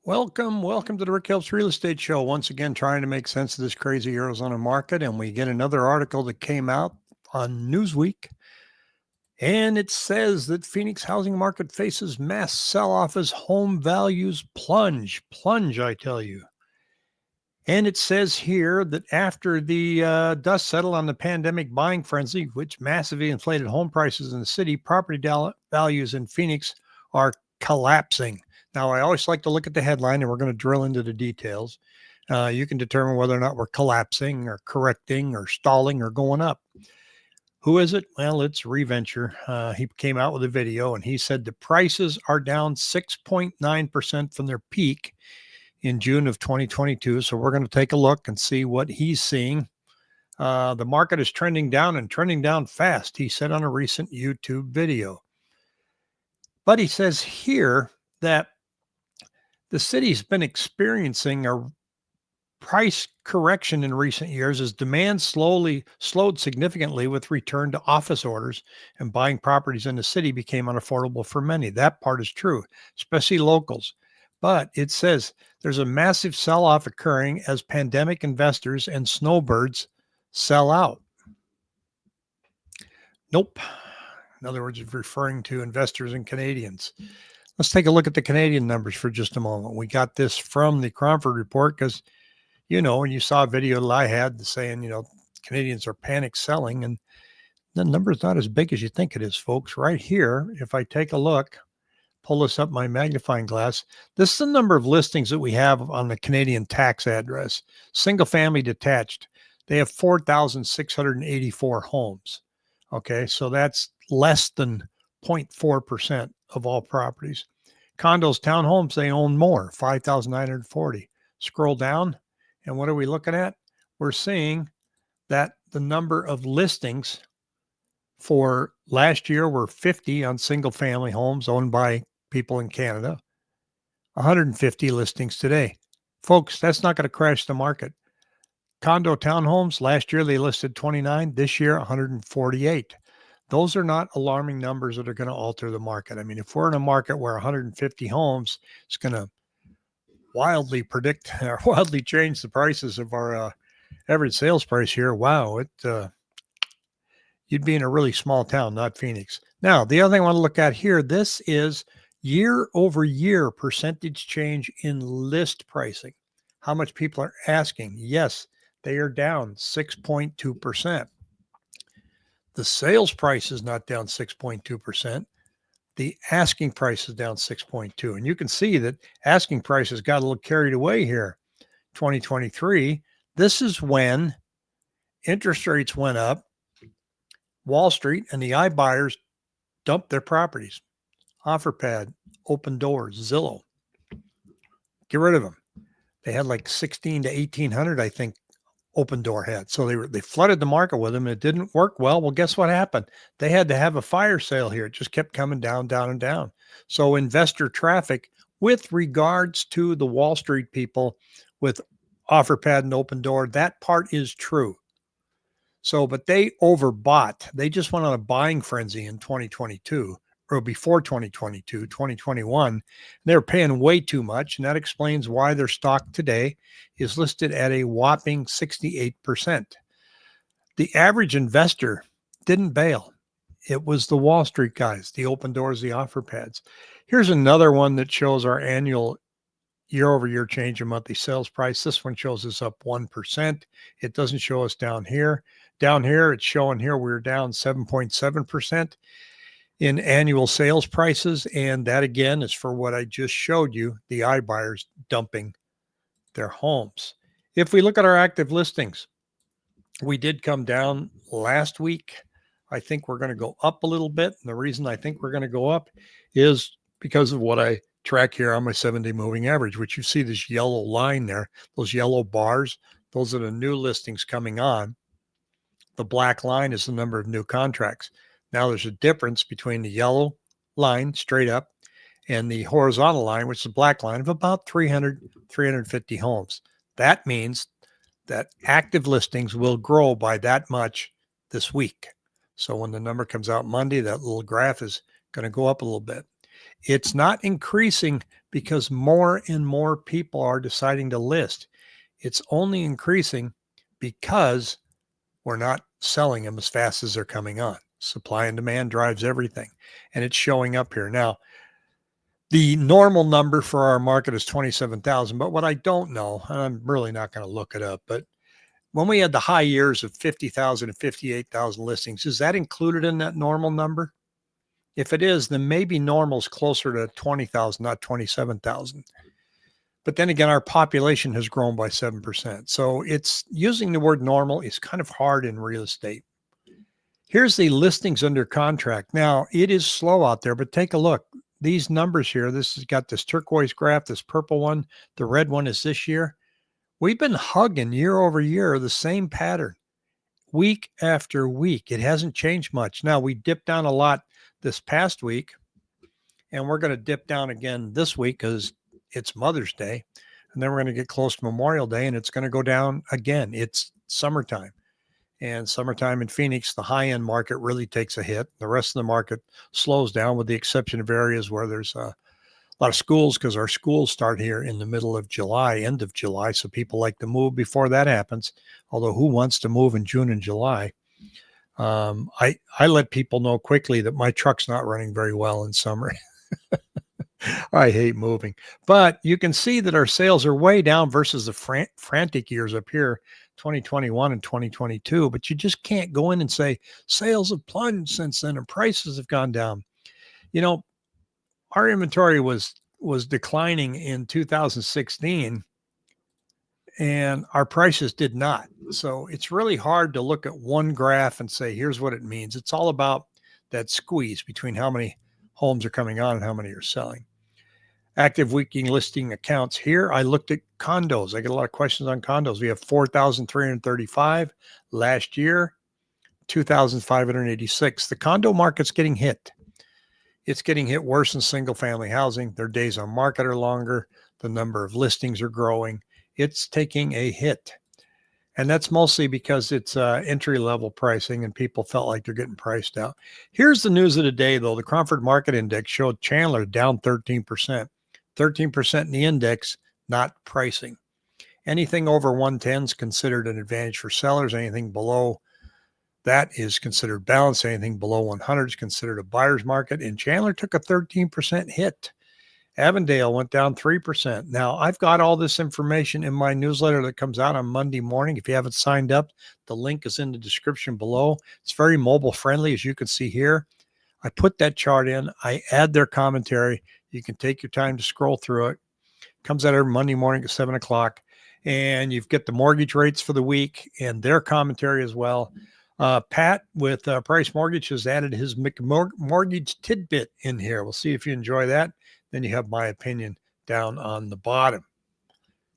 Welcome to the Rick Helps Real Estate Show. Once again, trying to make sense of this crazy Arizona market. And we get another article that came out on Newsweek. And it says that Phoenix housing market faces mass sell-off as home values plunge, I tell you. And it says here that after the dust settled on the pandemic buying frenzy, which massively inflated home prices in the city, property values in Phoenix are collapsing. Now, I always like to look at the headline, and we're going to drill into the details. You can determine whether or not we're collapsing or correcting or stalling or going up. Who is it? Well, it's Reventure. He came out with a video, and he said the prices are down 6.9% from their peak in June of 2022. So we're going to take a look and see what he's seeing. The market is trending down and trending down fast, he said on a recent YouTube video. But he says here that the city's been experiencing a price correction in recent years as demand slowed significantly with return to office orders, and buying properties in the city became unaffordable for many. That part is true, especially locals. But it says there's a massive sell-off occurring as pandemic investors and snowbirds sell out. Nope. In other words, it's referring to investors and Canadians. Let's take a look at the Canadian numbers for just a moment. We got this from the Cromford Report because, and you saw a video that I had saying, Canadians are panic selling, and the number's not as big as you think it is, folks. Right here, if I take a look, pull this up my magnifying glass, this is the number of listings that we have on the Canadian tax address. Single family detached, they have 4,684 homes. Okay, so that's less than 0.4% of all properties. Condos, townhomes, they own more, 5,940. Scroll down, and what are we looking at? We're seeing that the number of listings for last year were 50 on single family homes owned by people in Canada, 150 listings today. Folks, that's not going to crash the market. Condo townhomes, last year they listed 29, this year 148. Those are not alarming numbers that are going to alter the market. I mean, if we're in a market where 150 homes is going to wildly predict or wildly change the prices of our average sales price here, wow, you'd be in a really small town, not Phoenix. Now, the other thing I want to look at here, this is year over year percentage change in list pricing. How much people are asking? Yes, they are down 6.2%. The sales price is not down 6.2%. The asking price is down 6.2%. And you can see that asking prices got a little carried away here. 2023, this is when interest rates went up, Wall Street and the iBuyers dumped their properties. Offerpad, Opendoor, Zillow. Get rid of them. They had like 16 to 1,800, I think, Opendoor had. So they flooded the market with them. And it didn't work well. Well, guess what happened? They had to have a fire sale here. It just kept coming down, down, and down. So investor traffic with regards to the Wall Street people with Offerpad and Opendoor, that part is true. So, but they overbought. They just went on a buying frenzy in 2022 or before 2022, 2021. They were paying way too much. And that explains why their stock today is listed at a whopping 68%. The average investor didn't bail. It was the Wall Street guys, the Opendoors, the Offerpads. Here's another one that shows our annual year-over-year change in monthly sales price. This one shows us up 1%. It doesn't show us down here. Down here, it's showing here we're down 7.7% in annual sales prices. And that, again, is for what I just showed you, the iBuyers dumping their homes. If we look at our active listings, we did come down last week. I think we're going to go up a little bit. And the reason I think we're going to go up is because of what I track here on my 7-day moving average, which you see this yellow line there, those yellow bars, those are the new listings coming on. The black line is the number of new contracts. Now there's a difference between the yellow line straight up and the horizontal line, which is the black line, of about 300, 350 homes. That means that active listings will grow by that much this week. So when the number comes out Monday, that little graph is going to go up a little bit. It's not increasing because more and more people are deciding to list. It's only increasing because we're not selling them as fast as they're coming on. Supply and demand drives everything, and it's showing up here. Now, the normal number for our market is 27,000, but what I don't know, and I'm really not going to look it up, but when we had the high years of 50,000 and 58,000 listings, is that included in that normal number? If it is, then maybe normal is closer to 20,000, not 27,000. But then again, our population has grown by 7%. So it's using the word normal is kind of hard in real estate. Here's the listings under contract. Now, it is slow out there, but take a look. These numbers here, this has got this turquoise graph, this purple one, the red one is this year. We've been hugging year over year the same pattern, week after week. It hasn't changed much. Now, we dipped down a lot this past week, and we're going to dip down again this week because it's Mother's Day. And then we're going to get close to Memorial Day, and it's going to go down again. It's summertime. And summertime in Phoenix, the high-end market really takes a hit. The rest of the market slows down with the exception of areas where there's a lot of schools, because our schools start here in the middle of July, end of July. So people like to move before that happens. Although who wants to move in June and July? I let people know quickly that my truck's not running very well in summer. I hate moving. But you can see that our sales are way down versus the frantic years up here, 2021 and 2022. But you just can't go in and say sales have plunged since then and prices have gone down. You know, our inventory was declining in 2016 and our prices did not. So it's really hard to look at one graph and say, here's what it means. It's all about that squeeze between how many homes are coming on and how many are selling. Active weekly listing accounts here. I looked at condos. I get a lot of questions on condos. We have 4,335 last year, 2,586. The condo market's getting hit. It's getting hit worse than single family housing. Their days on market are longer. The number of listings are growing. It's taking a hit. And that's mostly because it's entry level pricing and people felt like they're getting priced out. Here's the news of the day, though. The Cromford Market Index showed Chandler down 13%. 13% in the index, not pricing. Anything over 110 is considered an advantage for sellers. Anything below that is considered balance. Anything below 100 is considered a buyer's market. And Chandler took a 13% hit. Avondale went down 3%. Now, I've got all this information in my newsletter that comes out on Monday morning. If you haven't signed up, the link is in the description below. It's very mobile friendly, as you can see here. I put that chart in. I add their commentary. You can take your time to scroll through it. Comes out every Monday morning at 7 o'clock. And you've got the mortgage rates for the week and their commentary as well. Pat with Price Mortgage has added his mortgage tidbit in here. We'll see if you enjoy that. Then you have my opinion down on the bottom.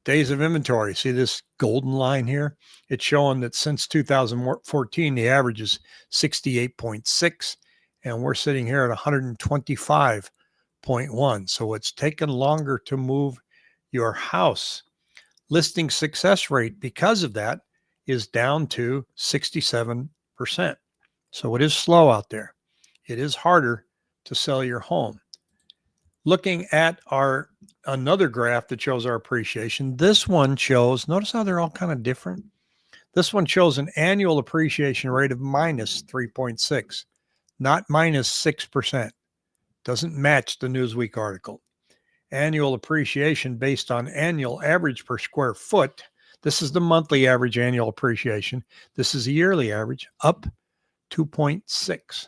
Days of inventory. See this golden line here? It's showing that since 2014, the average is 68.6, and we're sitting here at 125.1. So it's taken longer to move your house. Listing success rate, because of that, is down to 67%. So it is slow out there. It is harder to sell your home. Looking at another graph that shows our appreciation, this one shows, notice how they're all kind of different. This one shows an annual appreciation rate of minus 3.6, not minus 6%. Doesn't match the Newsweek article. Annual appreciation based on annual average per square foot. This is the monthly average annual appreciation. This is a yearly average, up 2.6.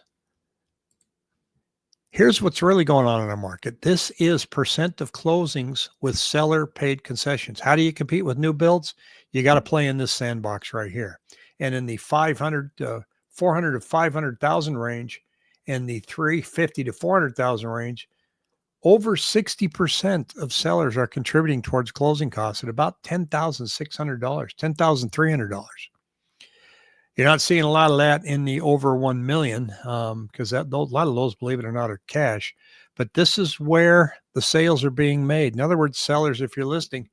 Here's what's really going on in our market. This is percent of closings with seller paid concessions. How do you compete with new builds? You got to play in this sandbox right here. And in the 400 to 500,000 range and the 350 to 400,000 range, over 60% of sellers are contributing towards closing costs at about $10,600, $10,300. You're not seeing a lot of that in the over 1 million because a lot of those, believe it or not, are cash. But this is where the sales are being made. In other words, sellers, if you're listing,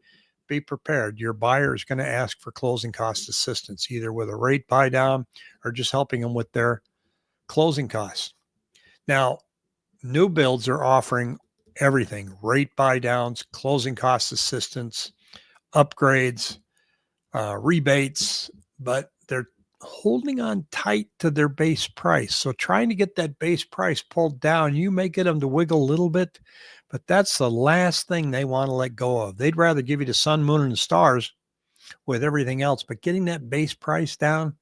be prepared. Your buyer is going to ask for closing cost assistance, either with a rate buy down or just helping them with their closing costs. Now, new builds are offering everything, rate buy downs, closing cost assistance, upgrades, rebates, but they're holding on tight to their base price. So trying to get that base price pulled down, you may get them to wiggle a little bit, but that's the last thing they want to let go of. They'd rather give you the sun, moon, and the stars with everything else, but getting that base price down,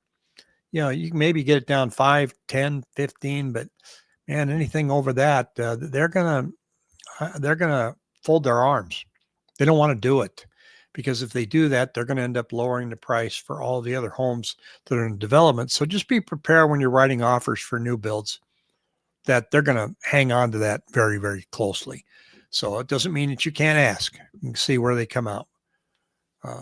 you can maybe get it down 5, 10, 15, but man, anything over that, they're gonna fold their arms. They don't want to do it because if they do that, they're going to end up lowering the price for all the other homes that are in development. So just be prepared when you're writing offers for new builds that they're going to hang on to that very, very closely. So it doesn't mean that you can't ask. You can see where they come out.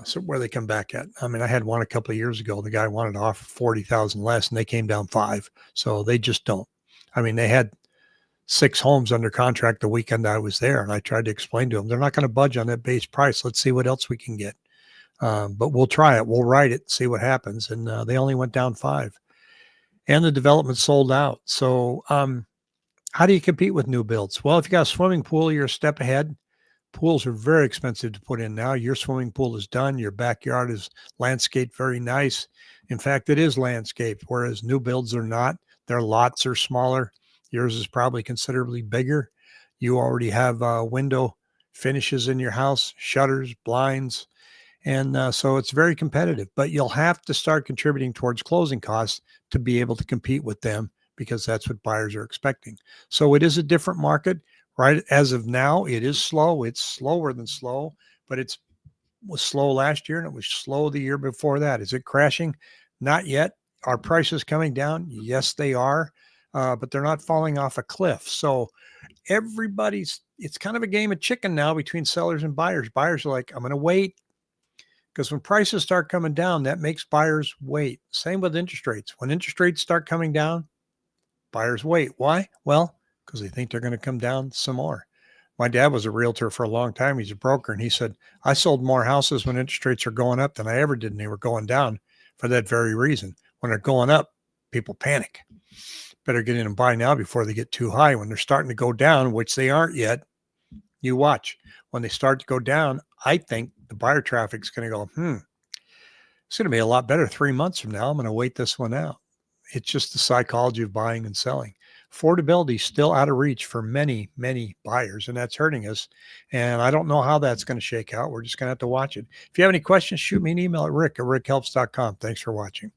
So where they come back at. I mean, I had one a couple of years ago. The guy wanted to offer 40,000 less, and they came down 5. So they just don't. I mean, they had 6 homes under contract the weekend I was there, and I tried to explain to them they're not going to budge on that base price. Let's see what else we can get. But we'll try it. We'll write it, see what happens. And they only went down 5, and the development sold out. So how do you compete with new builds? Well, if you got a swimming pool, you're a step ahead. Pools are very expensive to put in now. Your swimming pool is done. Your backyard is landscaped very nice. In fact, it is landscaped, whereas new builds are not. Their lots are smaller. Yours is probably considerably bigger. You already have window finishes in your house, shutters, blinds. And so it's very competitive, but you'll have to start contributing towards closing costs to be able to compete with them because that's what buyers are expecting. So it is a different market. Right as of now, it is slow. It's slower than slow, but was slow last year and it was slow the year before that. Is it crashing? Not yet. Are prices coming down? Yes, they are, but they're not falling off a cliff. So it's kind of a game of chicken now between sellers and buyers. Buyers are like, I'm going to wait because when prices start coming down, that makes buyers wait. Same with interest rates. When interest rates start coming down, buyers wait. Why? Well, because they think they're going to come down some more. My dad was a realtor for a long time. He's a broker. And he said, I sold more houses when interest rates are going up than I ever did. And they were going down for that very reason. When they're going up, people panic. Better get in and buy now before they get too high. When they're starting to go down, which they aren't yet, you watch. When they start to go down, I think the buyer traffic is going to go, it's going to be a lot better 3 months from now. I'm going to wait this one out. It's just the psychology of buying and selling. Affordability is still out of reach for many, many buyers, and that's hurting us. And I don't know how that's going to shake out. We're just going to have to watch it. If you have any questions, shoot me an email at rick@rickhelps.com. Thanks for watching.